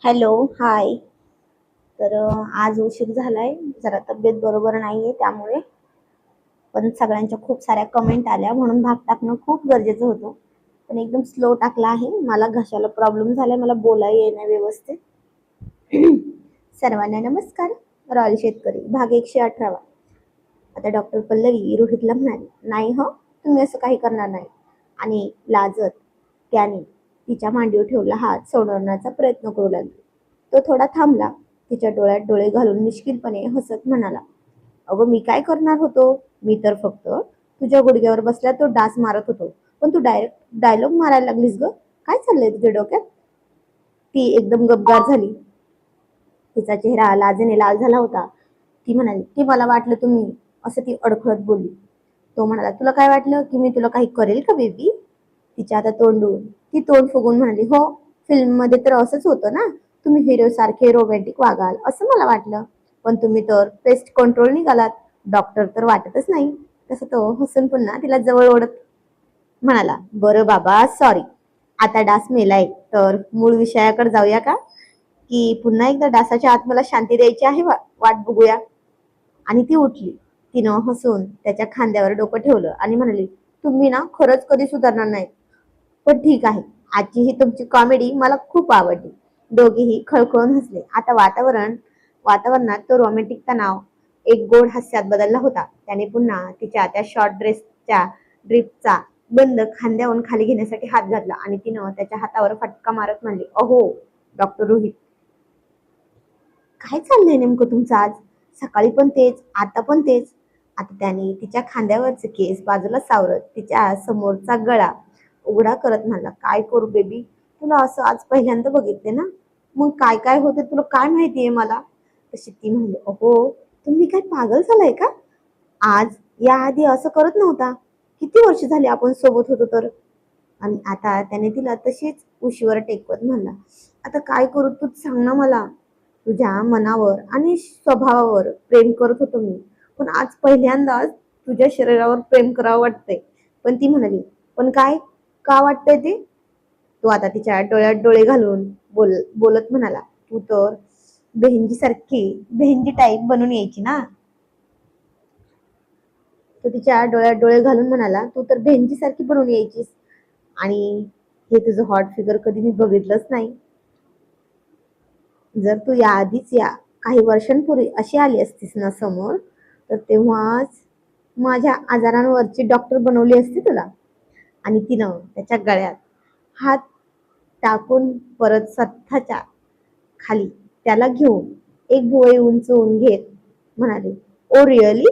Hello, हाय. आज उशीर झालाय. जरा तब्येत बरोबर नाहीये त्यामुळे. पण सगळ्यांच्या खूप साऱ्या कमेंट आल्या म्हणून भाग टाकणं खूप गरजेचं होतं. पण एकदम स्लो टाकला आहे. मला घशाला प्रॉब्लेम झालाय. मला बोलायला येईना व्यवस्थित. सर्वांना नमस्कार. रॉयल शेतकरी भाग 118. आता डॉक्टर पल्लवी रोहितला म्हणाली, नाही हो, तुम्ही असं काही करणार नाही. आणि लाजत त्याने तिच्या मांडीवर ठेवला हात सोडवण्याचा प्रयत्न करू लागली. तो थोडा थांबला. तिच्या डोळ्यात डोळे घालून मिश्किलपणे हसत म्हणाला, अगं मी काय करणार होतो? मी तर फक्त तुझ्या गुडघ्यावर बसल्या तो डास मारत होतो. पण तू डायरेक्ट डायलॉग मारायला लागलीस ग. काय चाललंय तुझ्या डोक्यात? ती एकदम गपगार झाली. तिचा चेहरा लाजेने लाल झाला होता. ती म्हणाली, की मला वाटलं तुम्ही, असं ती अडखळत बोलली. तो म्हणाला, तुला काय वाटलं की मी तुला काही करेल का बेबी? तिच्या आता तोंडून ती तोंड फुगून म्हणाली, हो, फिल्म मध्ये तर असंच होतं ना, तुम्ही हिरो सारखे रोमॅन्टिक वागाल असं मला वाटलं. पण तुम्ही तर पेस्ट कंट्रोल निघालात. डॉक्टर तर वाटतच नाही. तसं तो हसून पुन्हा तिला जवळ ओढत म्हणाला, बरं बाबा, सॉरी. आता डास मेलाय तर मूळ विषयाकडे जाऊया का? की पुन्हा एकदा डासाच्या आत मला शांती द्यायची आहे, वाट बघूया. आणि ती उठली. तिनं हसून त्याच्या खांद्यावर डोकं ठेवलं आणि म्हणाली, तुम्ही ना खरंच कधी सुधारणार नाही. पण ठीक आहे, आजची ही तुमची कॉमेडी मला खूप आवडली. दोघेही खळखळून हसले. आता वातावरणात तो रोमॅन्टिक तणाव एक गोड हास्यात बदलला होता. त्याने पुन्हा तिच्या त्या शॉर्ट ड्रेसच्या ड्रिपचा बंद खांद्यावरून खाली घेण्यासाठी हात घातला आणि तिनं त्याच्या हातावर फटका मारत म्हणली, अहो डॉक्टर रोहित, काय चाललंय नेमकं तुमचं आज? सकाळी पण तेच, आता पण तेच. आता त्याने तिच्या खांद्यावरचे केस बाजूला सावरत तिच्या समोरचा गळा उघडा करत म्हणला, काय करू बेबी, तुला असं आज पहिल्यांदा बघितले ना, मग काय काय होते तुला काय माहितीये मला? तशी ती म्हणली, अहो तुम्ही काय पागल झालाय का? आज याआधी असं करत नव्हता. किती वर्ष झाली आपण सोबत होतो तर. आणि आता त्याने तिला तशीच उशीवर टेकवत म्हणला, आता काय करू तूच सांग ना मला. तुझ्या मनावर आणि स्वभावावर प्रेम करत होतो मी, पण आज पहिल्यांदाच तुझ्या शरीरावर प्रेम करावं वाटतंय. पण ती म्हणाली, पण काय, का वाटतंय ते? तो आता तिच्या डोळ्यात डोळे घालून बोलत म्हणाला, तू तर बेहंजी टाईप बनून यायची ना. तो तिच्या डोळ्यात डोळे घालून म्हणाला, तू तर भेंजी सारखी बनून यायचीस. आणि हे तुझं हॉट फिगर कधी मी बघितलंच नाही. जर तू याआधीच या काही वर्षांपूर्वी अशी आली असतीस ना समोर, तर तेव्हाच माझ्या आजारांवरची डॉक्टर बनवली असती तुला. आणि तिनं त्याच्या गळ्यात हात टाकून परत स्वतःच्या खाली त्याला घेऊन एक भुवई उंचवून घेत म्हणाले, ओ रिअली?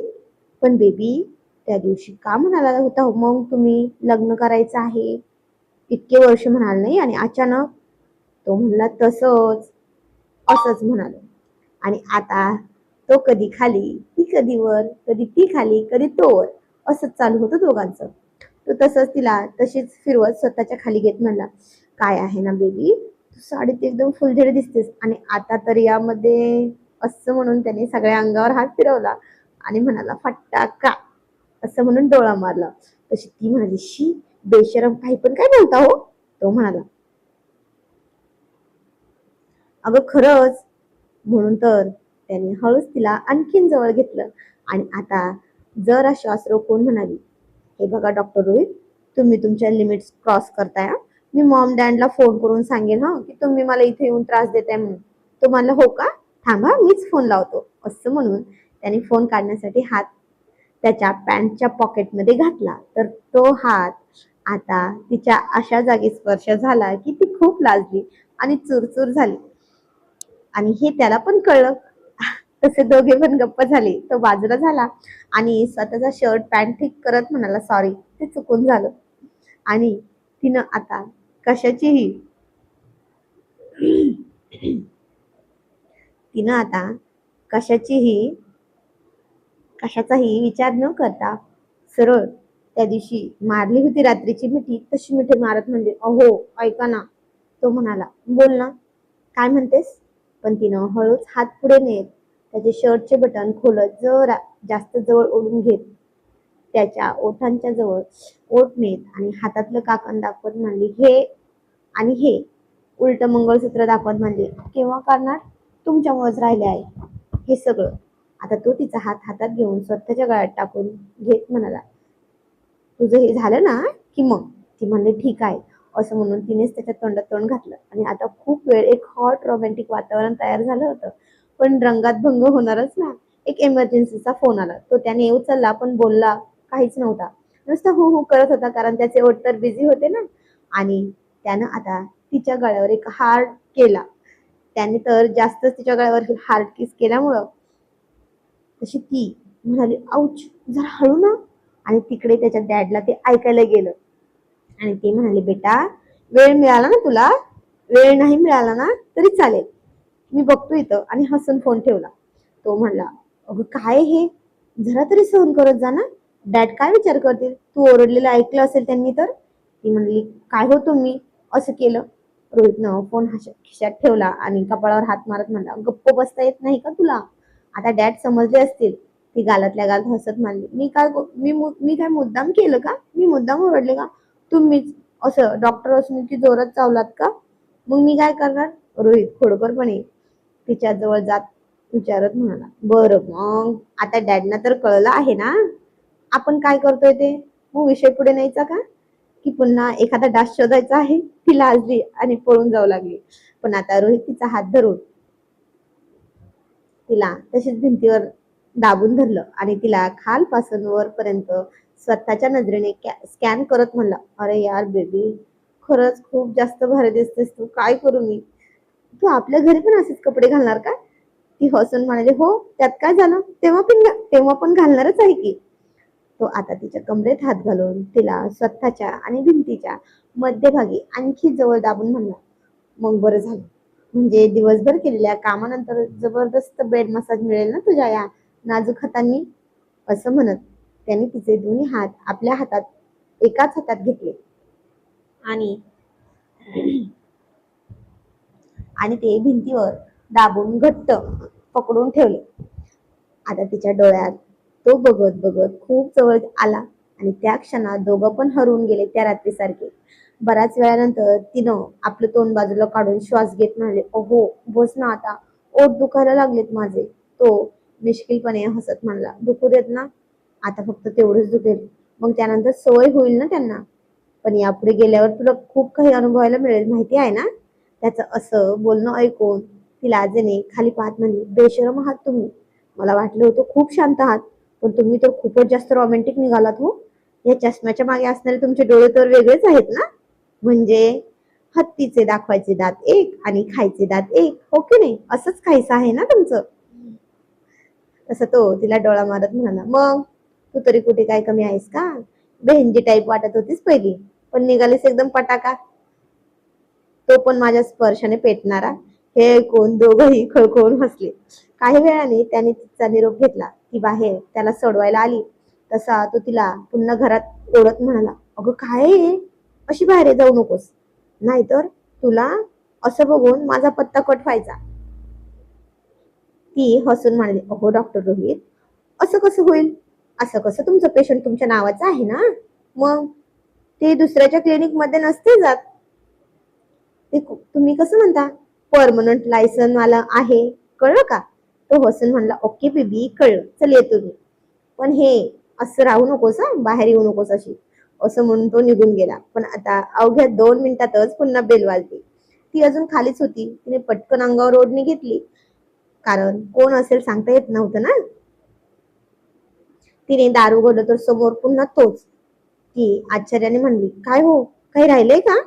पण बेबी, त्या दिवशी का म्हणाला होता मग तुम्ही लग्न करायचं आहे? इतके वर्ष म्हणाल नाही आणि अचानक? तो म्हणला तसंच, असंच म्हणालो. आणि आता तो कधी खाली, ती कधी वर, कधी ती खाली, कधी तो वर, असंच चालू होतं दोघांचं. तो तसंच तिला तशीच फिरवत स्वतःच्या खाली घेत म्हणला, काय आहे ना बेबी, तू साडीत एकदम फुलझडी दिसतेस. आणि आता तर यामध्ये, असं म्हणून त्याने सगळ्या अंगावर हात फिरवला आणि म्हणाला, फटाका, असं म्हणून डोळा मारला. तशी ती म्हणाली, शी, बेशरम, काही पण काय बोलता हो? तो म्हणाला, अगं खरंच. म्हणून तर त्याने हळूच तिला आणखीन जवळ घेतलं. आणि आता जरा श्वास रोखून म्हणाली, हे बघा डॉक्टर रोहित, तुम्ही तुमच्या लिमिट्स क्रॉस करताय हा. मी मॉम डॅडला फोन करून सांगेन हा की तुम्ही मला इथे येऊन त्रास देताय म्हणून. तो म्हणला, हो का, थांबा मीच फोन लावतो. असं म्हणून त्याने फोन काढण्यासाठी हात त्याच्या पॅन्टच्या पॉकेटमध्ये घातला. तर तो हात आता तिच्या अशा जागी स्पर्श झाला की ती खूप लाजली आणि चुरचूर झाली. आणि हे त्याला पण कळलं. तसे दोघे पण गप्प झाले. तो बाजूला झाला आणि स्वतःचा शर्ट पॅन्ट ठीक करत म्हणाला, सॉरी, ते चुकून झालं. आणि तिनं आता कशाचीही तिनं आता कशाचीही कशाचाही विचार न करता सरळ त्या दिवशी मारली होती रात्रीची मिठी, तशी मिठी मारत म्हणजे, अहो ऐका ना. तो म्हणाला, बोल ना, काय म्हणतेस? पण तिनं हळूच हात पुढे नेत त्याचे शर्टचे बटन खोलत जरा जास्त जवळ ओढून घेत त्याच्या ओठांच्या जवळ ओठ नेत आणि हातातलं काकण दाखवत म्हणली, हे आणि हे उलट मंगळसूत्र दाखवत म्हणजे केव्हा करणार, तुमच्यामुळेच राहिले आहे हे सगळं. आता तो तिचा हात हातात घेऊन स्वतःच्या गळ्यात टाकून घेत म्हणाला, तुझं हे झालं ना की मग. ती म्हणली ठीक आहे असं म्हणून तिनेच त्याच्या तोंडात तोंड घातलं आणि आता खूप वेळ एक हॉट रोमॅन्टिक वातावरण तयार झालं होतं. पण रंगात भंग होणारच ना. एक इमर्जन्सीचा फोन आला. तो त्याने उचलला पण बोलला काहीच नव्हता. नुसतं हो हो करत होता कारण त्याचे ओठ तर बिझी होते ना. आणि त्यानं आता तिच्या गळ्यावर एक हार्ट केला. त्याने तर जास्तच तिच्या गळ्यावर हार्ट किस केल्यामुळं तशी ती म्हणाली आऊच जरा हळू ना. आणि तिकडे त्याच्या डॅडला ते ऐकायला गेलं आणि ते म्हणाले बेटा वेळ मिळाला ना तुला, वेळ नाही मिळाला ना तरी चालेल, मी बघतो इथं. आणि हसून फोन ठेवला. तो म्हणला अगं काय हे, जरा तरी सहन करत जा ना, डॅड काय विचार करतील, तू ओरडलेलं ऐकलं असेल त्यांनी तर. ती म्हणली काय हो तुम्ही असं केलं. रोहितनं फोन खिशात ठेवला आणि कपाळावर हात मारत म्हणला गप्प बसता येत नाही का तुला, आता डॅड समजले असतील. ती गालातल्या गालात हसत म्हणली मी काय मुद्दाम केलं का, मी मुद्दाम ओरडले का, तुम्हीच असं डॉक्टर असून की जोरात चावलात का, मग मी काय करणार. रोहित खोडकरपणे तिच्या जवळ जात विचारत म्हणाला बरं मग आता डॅडना तर कळलं आहे ना आपण काय करतोय ते, मग विषय पुढे न्यायचा का, की पुन्हा एखादा डास शोधायचा आहे. ती लाजली आणि पळून जाऊ लागली. पण आता रोहित तिचा हात धरून तिला तशीच भिंतीवर दाबून धरलं आणि तिला खालपासून वरपर्यंत स्वतःच्या नजरेने स्कॅन करत म्हणला अरे यार बेबी खरंच खूप जास्त भारी दिसतेस तू, काय करू मी, तू आपल्या घरी पण असेच कपडे घालणार का. ती हसून म्हणाली हो त्यात काय झालं, तेव्हा पण घालणारच आहे की. तो आता तिच्या कमरेत हात घालून तिला स्वतःच्या आणि भिंतीच्या मध्यभागी आणखी जवळ दाबून म्हणला मग बरं झालं, म्हणजे दिवसभर केलेल्या कामानंतर जबरदस्त बेड मसाज मिळेल ना तुझ्या या नाजूक हातांनी. असं म्हणत त्याने तिचे दोन्ही हात आपल्या हातात एकाच हातात घेतले आणि आणि ते भिंतीवर दाबून घट्ट पकडून ठेवले. आता तिच्या डोळ्यात तो बघत बघत खूप जवळ आला आणि त्या क्षणात दोघं पण हरवून गेले त्या रात्रीसारखे. बऱ्याच वेळानंतर तिनं आपलं तोंड बाजूला काढून श्वास घेत म्हणाले अहो बस ना आता, ओठ दुखायला लागलेत माझे. तो मिश्किलपणे हसत म्हणला दुखू देत ना, आता फक्त तेवढंच दुखेल, मग त्यानंतर सवय होईल ना त्यांना. पण यापुढे गेल्यावर तुला खूप काही अनुभवायला मिळेल माहिती आहे ना. त्याचं असं बोलणं ऐकून ती लाजेने खाली पाहत म्हणली बेशरम आहात तुम्ही, मला वाटलं होतं खूप शांत आहात, पण तुम्ही तर खूपच जास्त रोमॅन्टिक निघालात हो. या चष्म्याच्या मागे असणारे तुमचे डोळे तर वेगळेच आहेत ना, म्हणजे हत्तीचे दाखवायचे दात एक आणि खायचे दात एक, हो की नाही, असंच काहीच आहे ना तुमचं. तसं तो तिला डोळा मारत म्हणाला मग तू तरी कुठे काय कमी आहेस का, बेहंजी टाईप वाटत होतीस पहिली, पण निघालीस एकदम पटाका, तो पण माझ्या स्पर्शाने पेटणारा. हे ऐकून दोघंही खळखळून हसले. काही वेळाने त्याने तिचा निरोप घेतला. ती बाहेर त्याला सोडवायला आली तसा तो तिला पुन्हा घरात ओढत म्हणाला अगं काय आहे? अशी बाहेर जाऊ नकोस, नाहीतर तुला असं बघून माझा पत्ता कट व्हायचा. ती हसून म्हणाली अहो डॉक्टर रोहित असं कसं होईल, असं कसं, तुमचं पेशंट तुमच्या नावाचं आहे ना, मग ते दुसऱ्याच्या क्लिनिक मध्ये नसते जात, ते तुम्ही कसं म्हणता परमनंट लायसन वाला आहे, कळलं का. तो हसून म्हणला ओके बेबी कळलं, चल येतो मी, पण हे असं राहू नकोस हा, बाहेर येऊ नकोस अशी. असं म्हणून तो निघून गेला. पण आता अवघ्या 2 मिनिटातच पुन्हा बेल वाजली. ती अजून खालीच होती. तिने पटकन अंगावर ओढणी घेतली कारण कोण असेल सांगता येत नव्हतं ना. तिने दार उघडलं तर समोर पुन्हा तोच. ती आश्चर्याने म्हणली काय हो, काही राहिलंय का.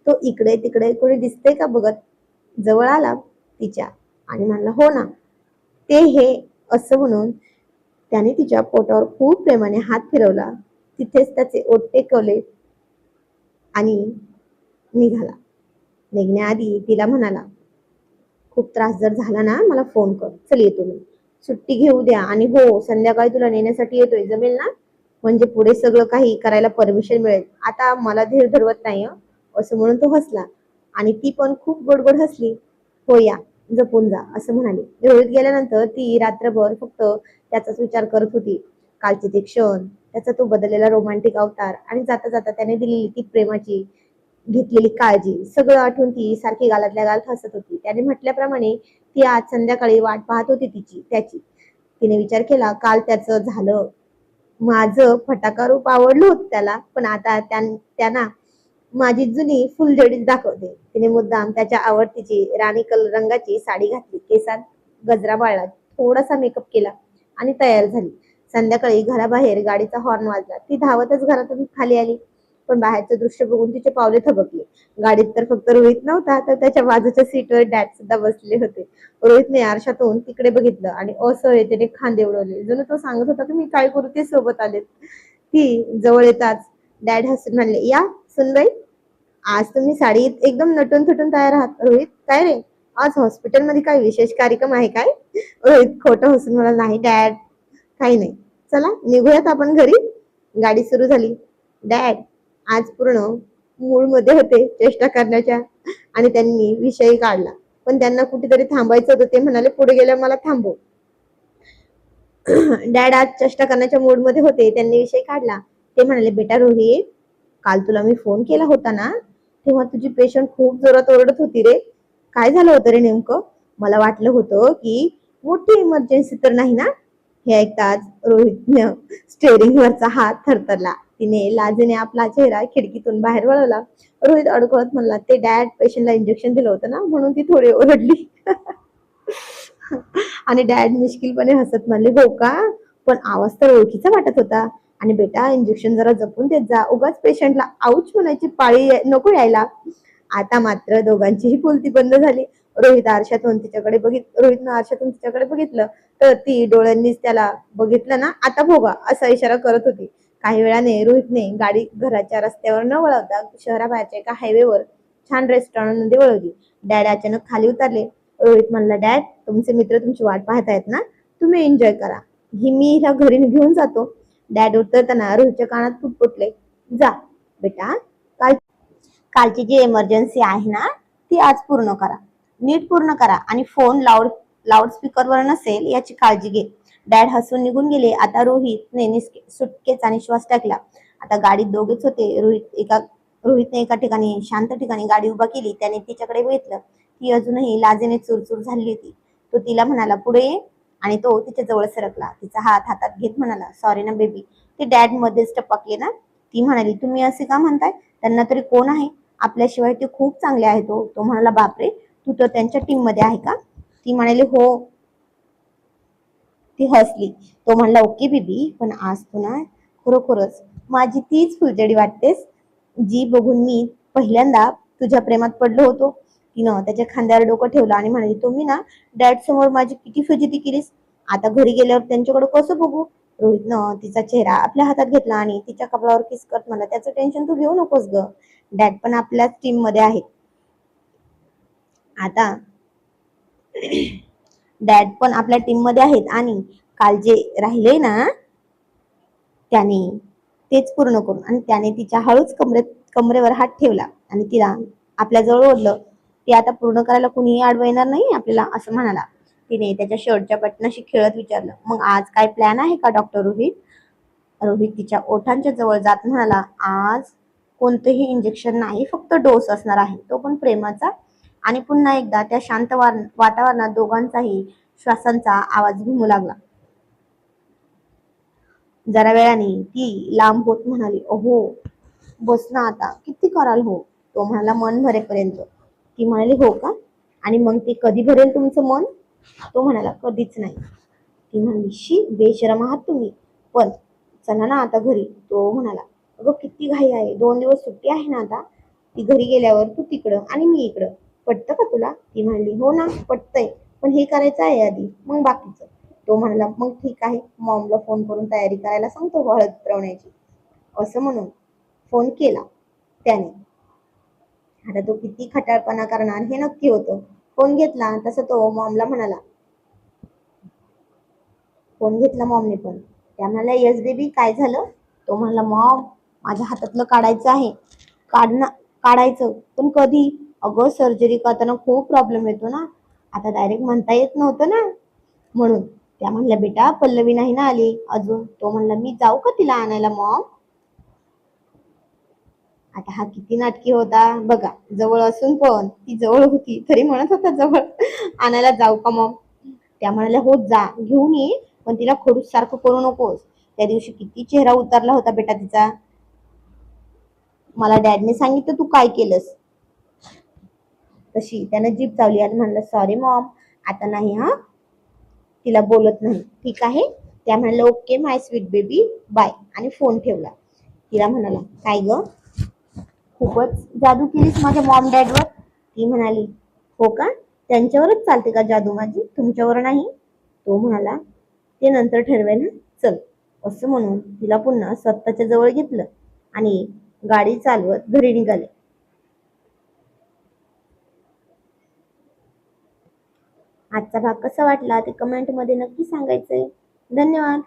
तो इकडे तिकडे कोणी दिसतंय का बघत जवळ आला तिच्या आणि म्हणला हो ना ते हे, असं म्हणून त्याने तिच्या पोटावर खूप प्रेमाने हात फिरवला, तिथेच त्याचे ओठ टेकवले आणि निघाला. निघण्याआधी तिला म्हणाला खूप त्रास जर झाला ना मला फोन कर, चल येतो मी, सुट्टी घेऊ द्या आणि हो संध्याकाळी तुला नेण्यासाठी येतोय, जमेल ना, म्हणजे पुढे सगळं काही करायला परमिशन मिळेल, आता मला धीर धरवत नाही असं म्हणून तो हसला आणि ती पण खूप गोडगोड हसली. हो या, जपून जा असं म्हणाली. रोहित गेल्यानंतर ती रात्रभर फक्त त्याचाच विचार करत होती. कालचे ते क्षण, त्याचा तो बदललेला रोमॅन्टिक अवतार आणि जाता जाता त्याने दिलेली ती प्रेमाची घेतलेली काळजी सगळं आठवून ती सारखी गालातल्या गालात हसत होती. त्याने म्हटल्याप्रमाणे ती आज संध्याकाळी वाट पाहत होती त्याची. तिने विचार केला, काल त्याचं झालं, माझं फटाका रूप आवडलं होतं त्याला, पण आता त्यांना माझी जुनी फुलझडीच दाखवते. तिने मुद्दाम त्याच्या आवडतीची राणी कलर रंगाची साडी घातली, केसात गजरा बाळला, थोडासा मेकअप केला आणि तयार झाली. संध्याकाळी घराबाहेर गाडीचा हॉर्न वाजला. ती धावतच घरातून खाली आली, पण बाहेरचं दृश्य बघून तिचे पावले थबकले. गाडीत तर फक्त रोहित नव्हता, तर त्याच्या बाजूच्या सीटवर डॅड सुद्धा बसले होते. रोहितने आरशातून तिकडे बघितलं आणि असहजतेने खांदे उडवले, जणू तो सांगत होता की मी काय करू, ते सोबत आलेत. ती जवळ येताच डॅड हसून म्हणले, या सुनबाई, आज तुम्ही साडीत एकदम नटून थुटून तयार आहात. रोहित, काय रे, आज हॉस्पिटलमध्ये काय विशेष कार्यक्रम आहे काय? रोहित खोटं हसून म्हणाला, नाही डॅड, काही नाही, चला निघूयात आपण घरी. गाडी सुरू झाली. डॅड आज पूर्ण मूड मध्ये होते चेष्टा करण्याच्या, आणि त्यांनी विषय काढला. पण त्यांना कुठेतरी थांबायचं होतं. ते म्हणाले, पुढे गेल्यावर मला थांबव. डॅड आज चेष्टा करण्याच्या मूड मध्ये होते. त्यांनी विषय काढला. ते म्हणाले, बेटा रोहित, काल तुला मी फोन केला होता ना, तेव्हा तुझी पेशंट खूप जोरात ओरडत होती रे. काय झालं होतं रे नेमकं? मला वाटलं होतं की मोठी इमर्जन्सी तर नाही ना? हे ऐकताच रोहितने स्टेअरिंग वरचा हात थरथरला. तिने लाजेने आपला चेहरा खिडकीतून बाहेर वळवला. रोहित अडकळत म्हणला, ते डॅड पेशंटला इंजेक्शन दिलं होतं ना, म्हणून ती थोडी ओरडली. आणि डॅड मिश्किलपणे हसत म्हणले, हो का, पण आवाज तर ओळखीचा वाटत होता. आणि बेटा, इंजेक्शन जरा जपून देत जा, उगाच पेशंटला आऊच म्हणायची पाळी नको यायला. आता मात्र दोघांचीही बोलती बंद झाली. रोहितनं आरशातून तिच्याकडे बघितलं, तर ती डोळ्यांनीच त्याला बघितलं ना, आता भोगा, असा इशारा करत होती. काही वेळाने रोहितने गाडी घराच्या रस्त्यावर न वळवता शहराबाहेरच्या एका हायवेवर छान रेस्टॉरंट मध्ये वळवली. डॅड अचानक खाली उतरले. रोहित म्हणला, डॅड, तुमचे मित्र तुमची वाट पाहतायत ना, तुम्ही एन्जॉय करा, मी हिला घरी घेऊन जातो. डॅड उतरताना रोहितच्या कानात फुटफुटले, जा बेटा, काल कालची जी इमर्जन्सी आहे ना, ती आज पूर्ण करा, नीट पूर्ण करा, आणि फोन लाऊडस्पीकरवर नसेल याची काळजी घे. डॅड हसून निघून गेले. आता रोहितने सुटकेचा निश्वास टाकला. आता गाडीत दोघेच होते. रोहितने एका ठिकाणी, शांत ठिकाणी गाडी उभा केली. त्याने तिच्याकडे बघितलं. ती अजूनही लाजेने चुरचूर झाली होती. तो तिला म्हणाला, पुढे ये, आणि तो तिच्या जवळ सरकला. तिचा हात हातात घेत म्हणाला, सॉरी ना बेबी. ते डॅड मध्येच टपकले ना. ती म्हणाली, तुम्ही असे का म्हणताय, त्यांना तरी कोण आहे, आपल्याशिवाय ते खूप चांगले आहेत. तो म्हणाला, बापरे, तू तर त्यांच्या टीम मध्ये आहे का? ती म्हणाली, हो. ती हसली. तो म्हणला, ओके बेबी, पण आज तू ना खरोखरच माझी तीच फुलझडी वाटतेस, जी बघून मी पहिल्यांदा तुझ्या प्रेमात पडलो होतो. तिनं त्याच्या खांद्यावर डोकं ठेवलं आणि म्हणाली, तुम्ही ना डॅड समोर माझी किती फजिती केलीस, आता घरी गेल्यावर त्यांच्याकडे कसं बघू? रोहितनं तिचा चेहरा आपल्या हातात घेतला आणि तिच्या कपाळावर किस करत म्हणला, त्याचं टेन्शन तू घेऊ नकोस ग, डॅड पण आपल्याच टीम मध्ये आहेत. आता डॅड पण आपल्या टीम मध्ये आहेत, आणि काल जे राहिले ना, त्याने तेच पूर्ण करू. आणि त्याने तिच्या हळूच कमरेवर हात ठेवला आणि तिला आपल्या जवळ ओढलं. ते आता पूर्ण करायला कुणीही अडवं येणार नाही आपल्याला, असं म्हणाला. तिने त्याच्या शर्टच्या बटनाशी खेळत विचारलं, मग आज काय प्लॅन आहे का डॉक्टर रोहित? रोहित तिच्या ओठांच्या जवळ जात म्हणाला, आज कोणतंही इंजेक्शन नाही, फक्त डोस असणार आहे, तो पण प्रेमाचा. आणि पुन्हा एकदा त्या शांत वातावरणात दोघांचाही श्वासांचा आवाज घुमू लागला. जरा वेळाने ती लांब होत म्हणाली, अहो बस ना आता, किती कराल हो? तो म्हणाला, मन भरेपर्यंत. ती म्हणाली, हो का, आणि मग ते कधी भरेल तुमचं मन? तो म्हणाला, कधीच नाही. ती म्हणाली, शी, बेशरम आहात तुम्ही, पण चला ना आता घरी. तो म्हणाला, अगं किती घाई आहे, 2 दिवस सुट्टी आहे ना आता. ती घरी गेल्यावर तू तिकडं आणि मी इकडं, पटतं का तुला? ती म्हणली, हो ना पटतंय, पण हे करायचं आहे आधी, मग बाकीचं. तो म्हणाला, मग ठीक आहे, मॉमला फोन करून तयारी करायला सांगतो हळद उतरवण्याची. असं म्हणून फोन केला त्याने. आता तो किती खटाळपणा करणार हे नक्की होतं. फोन घेतला तसं तो मॉमला म्हणाला, फोन घेतला मॉमने पण. त्या म्हणाला, येस बेबी, काय झालं? तो म्हणाला, मॉम, माझ्या हातातलं काढायचं आहे. काढणं काढायचं, पण कधी? अगं सर्जरी करताना खूप प्रॉब्लेम येतो ना, आता डायरेक्ट म्हणता येत नव्हतं ना, म्हणून. त्या म्हणल्या, बेटा पल्लवी नाही ना आली अजून. तो म्हणला, मी जाऊ का तिला आणायला मॉम? आता हा किती नाटकी होता बघा, जवळ असून पण ती जवळ होती तरी म्हणत होता जवळ आणायला जाऊ का मग. त्या म्हणाल्या हो जा घेऊन ये, पण तिला खडूस सारखं करू नकोस. त्या दिवशी किती चेहरा उतरला होता बेटा तिचा. मला डॅडने सांगितलं तू काय केलंस. तशी त्यानं जीभ चावली आणि म्हणलं सॉरी मॉम, आता नाही हा. तिला बोलत नाही ठीक आहे. त्या म्हणाल्या ओके माय स्वीट बेबी बाय आणि फोन ठेवला. तिला म्हणाला काय ग, खूपच जादू केलीस माझ्या मॉम डॅडवर. ती म्हणाली हो का, त्यांच्यावरच चालते का जादू माझी, तुमच्यावर नाही. तो म्हणाला ते नंतर ठरवेल ना, चल. असं म्हणून तिला पुन्हा स्वतःच्या जवळ घेतलं आणि गाडी चालवत घरी निघाले. आजचा भाग कसा वाटला ते कमेंट मध्ये नक्की सांगायचंय. धन्यवाद.